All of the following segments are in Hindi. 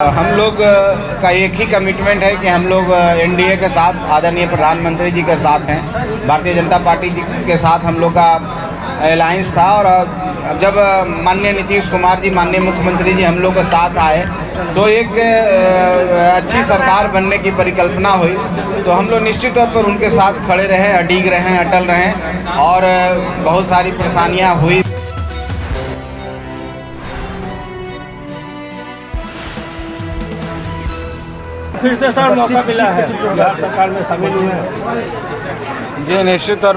हम लोग का एक ही कमिटमेंट है कि हम लोग एनडीए के साथ आदरणीय प्रधानमंत्री जी के साथ हैं। भारतीय जनता पार्टी जी के साथ हम लोग का अलायंस था और अब जब माननीय नीतीश कुमार जी, माननीय मुख्यमंत्री जी हम लोग के साथ आए तो एक अच्छी सरकार बनने की परिकल्पना हुई। तो हम लोग निश्चित तौर पर उनके साथ खड़े रहें, अडिग रहें, अटल रहें और बहुत सारी परेशानियाँ हुई। फिर से सर मौका मिला है, बिहार सरकार में शामिल हुए हैं। जी, निश्चित तौर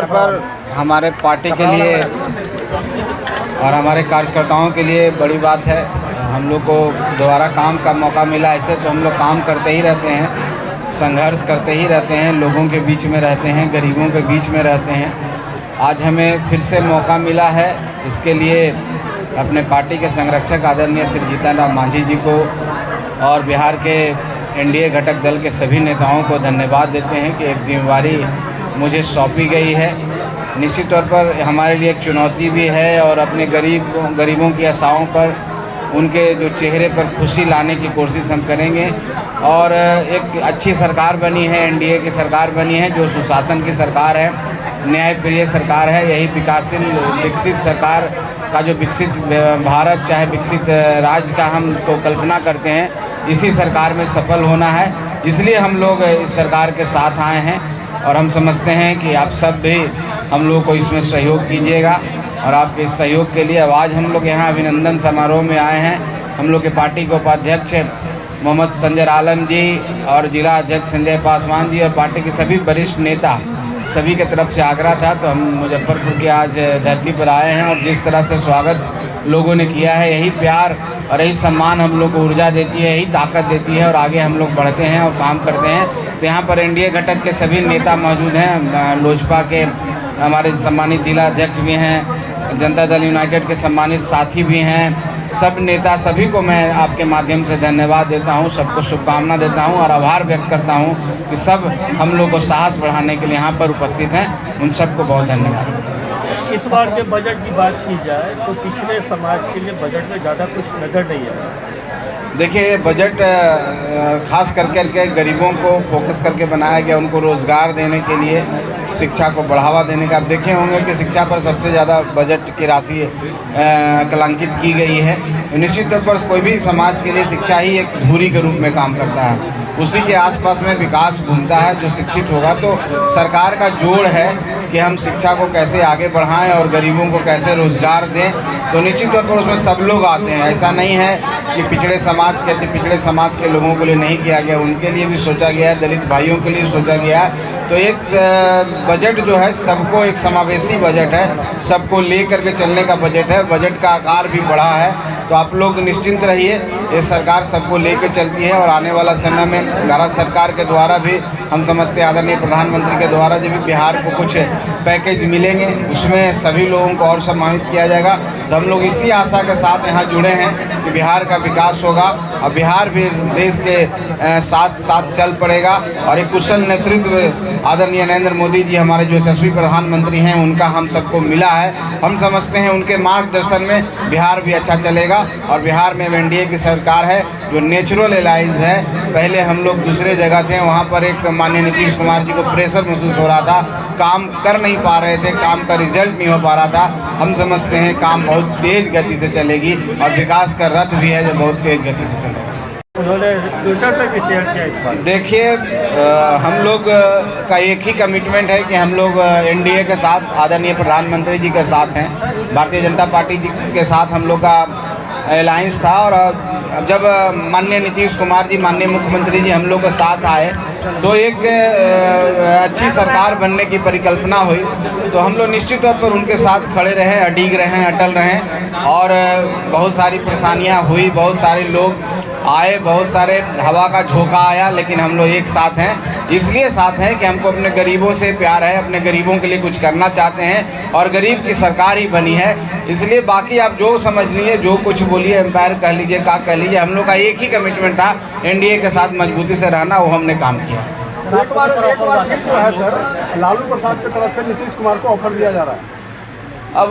पर हमारे पार्टी के लिए और हमारे कार्यकर्ताओं के लिए बड़ी बात है। हम लोग को दोबारा काम का मौका मिला। ऐसे तो हम लोग काम करते ही रहते हैं, संघर्ष करते ही रहते हैं, लोगों के बीच में रहते हैं, गरीबों के बीच में रहते हैं। आज हमें फिर से मौका मिला है। इसके लिए अपने पार्टी के संरक्षक आदरणीय श्री जीतन राम मांझी जी को और बिहार के एनडीए घटक दल के सभी नेताओं को धन्यवाद देते हैं कि एक जिम्मेवारी मुझे सौंपी गई है। निश्चित तौर पर हमारे लिए एक चुनौती भी है और अपने गरीबों की आशाओं पर, उनके जो चेहरे पर खुशी लाने की कोशिश हम करेंगे। और एक अच्छी सरकार बनी है, एनडीए की सरकार बनी है, जो सुशासन की सरकार है, न्याय प्रिय सरकार है। यही विकासशील विकसित सरकार का जो विकसित भारत चाहे विकसित राज्य का हम तो कल्पना करते हैं, इसी सरकार में सफल होना है। इसलिए हम लोग इस सरकार के साथ आए हैं और हम समझते हैं कि आप सब भी हम लोग को इसमें सहयोग कीजिएगा। और आपके इस सहयोग के लिए आज हम लोग यहाँ अभिनंदन समारोह में आए हैं। हम लोग के पार्टी के उपाध्यक्ष मोहम्मद संजय आलम जी और जिला अध्यक्ष संजय पासवान जी और पार्टी के सभी वरिष्ठ नेता सभी के तरफ से आग्रह था, तो हम मुजफ्फरपुर की आज धरती पर आए हैं। और जिस तरह से स्वागत लोगों ने किया है, यही प्यार और यही सम्मान हम लोग को ऊर्जा देती है, यही ताकत देती है और आगे हम लोग बढ़ते हैं और काम करते हैं। तो यहाँ पर एनडीए घटक के सभी नेता मौजूद हैं। लोजपा के हमारे सम्मानित जिला अध्यक्ष भी हैं, जनता दल यूनाइटेड के सम्मानित साथी भी हैं। सब नेता सभी को मैं आपके माध्यम से धन्यवाद देता हूं, सबको शुभकामना देता हूं और आभार व्यक्त करता हूं कि सब हम लोग को साहस बढ़ाने के लिए यहाँ पर उपस्थित हैं। उन सबको बहुत धन्यवाद। इस बार जब बजट की बात की जाए तो पिछले समाज के लिए बजट में ज़्यादा कुछ नजर नहीं है। देखिए, बजट खास करके गरीबों को फोकस करके बनाया गया, उनको रोज़गार देने के लिए, शिक्षा को बढ़ावा देने का। आप देखे होंगे कि शिक्षा पर सबसे ज़्यादा बजट की राशि कलांकित की गई है। निश्चित तौर पर कोई भी समाज के लिए शिक्षा ही एक धुरी के रूप में काम करता है। उसी के आसपास में विकास घूमता है। जो शिक्षित होगा तो सरकार का जोड़ है कि हम शिक्षा को कैसे आगे बढ़ाएं और गरीबों को कैसे रोज़गार दें। तो निश्चित तौर पर उसमें सब लोग आते हैं। ऐसा नहीं है कि पिछड़े समाज के लोगों के लिए नहीं किया गया, उनके लिए भी सोचा गया है, दलित भाइयों के लिए सोचा गया है। तो एक बजट जो है सबको, एक समावेशी बजट है, सबको ले करके चलने का बजट है। बजट का आकार भी बड़ा है। तो आप लोग निश्चिंत रहिए, ये सरकार सबको लेकर चलती है और आने वाला समय में भारत सरकार के द्वारा भी हम समझते हैं, आदरणीय प्रधानमंत्री के द्वारा जब भी बिहार को कुछ पैकेज मिलेंगे उसमें सभी लोगों को और सम्मानित किया जाएगा। तो हम लोग इसी आशा के साथ यहाँ जुड़े हैं कि बिहार का विकास होगा और बिहार भी देश के साथ चल पड़ेगा। और एक कुशल नेतृत्व आदरणीय नरेंद्र मोदी जी हमारे जो यशस्वी प्रधानमंत्री हैं, उनका हम सबको मिला है। हम समझते हैं उनके मार्गदर्शन में बिहार भी अच्छा चलेगा। और बिहार में एनडीए की सरकार है जो नेचुरल अलायंस है। पहले हम लोग दूसरे जगह थे, वहाँ पर एक माननीय नीतीश कुमार जी को प्रेशर महसूस हो रहा था, काम कर नहीं पा रहे थे, काम का रिजल्ट नहीं हो पा रहा था। हम समझते हैं काम बहुत तेज गति से चलेगी और विकास का रथ भी है जो बहुत तेज गति से चलेगा। उन्होंने ट्विटर पर भी शेयर किया इस बात। देखिए, हम लोग का एक ही कमिटमेंट है कि हम लोग एनडीए के साथ आदरणीय प्रधानमंत्री जी के साथ हैं। भारतीय जनता पार्टी जी के साथ हम लोग का अलायंस था और जब माननीय नीतीश कुमार जी, माननीय मुख्यमंत्री जी हम लोग के साथ आए तो एक अच्छी सरकार बनने की परिकल्पना हुई। तो हम लोग निश्चित तौर पर उनके साथ खड़े रहें, अडिग रहें, अटल रहें और बहुत सारी परेशानियां हुई, बहुत सारे लोग आए, बहुत सारे हवा का झोंका आया, लेकिन हम लोग एक साथ हैं। इसलिए साथ हैं कि हमको अपने गरीबों से प्यार है, अपने गरीबों के लिए कुछ करना चाहते हैं और गरीब की सरकार ही बनी है। इसलिए बाकी आप जो समझ लीजिए, जो कुछ बोलिए, एम्पायर कह लीजिए, का कह लीजिए, हम लोग का एक ही कमिटमेंट था एनडीए के साथ मजबूती से रहना, वो हमने काम किया। एक बार जो है सर, लालू प्रसाद की तरफ से नीतीश कुमार को ऑफर दिया जा रहा है। अब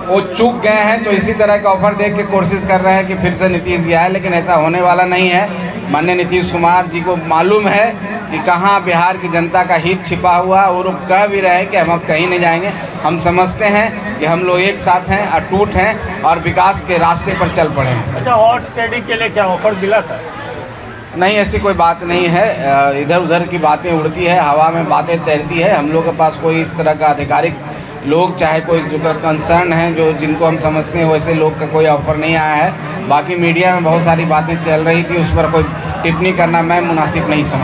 वो चूक गए हैं तो इसी तरह का ऑफर देख के कोशिश कर रहे हैं कि फिर से नीतीश जी आए, लेकिन ऐसा होने वाला नहीं है। माननीय नीतीश कुमार जी को मालूम है कि कहाँ बिहार की जनता का हित छिपा हुआ, और वो कह भी रहे हैं कि हम अब कहीं नहीं जाएंगे। हम समझते हैं कि हम लोग एक साथ हैं, अटूट हैं और विकास के रास्ते पर चल पड़े हैं। अच्छा, हॉट स्टडी के लिए क्या ऑफर मिला था? नहीं, ऐसी कोई बात नहीं है। इधर उधर की बातें उड़ती है, हवा में बातें तैरती है। हम लोग के पास कोई इस तरह का आधिकारिक लोग, चाहे कोई जो कंसर्न हैं, जो जिनको हम समझते हैं, वैसे लोग का कोई ऑफर नहीं आया है। बाकी मीडिया में बहुत सारी बातें चल रही थी, उस पर कोई टिप्पणी करना मैं मुनासिब नहीं समझता।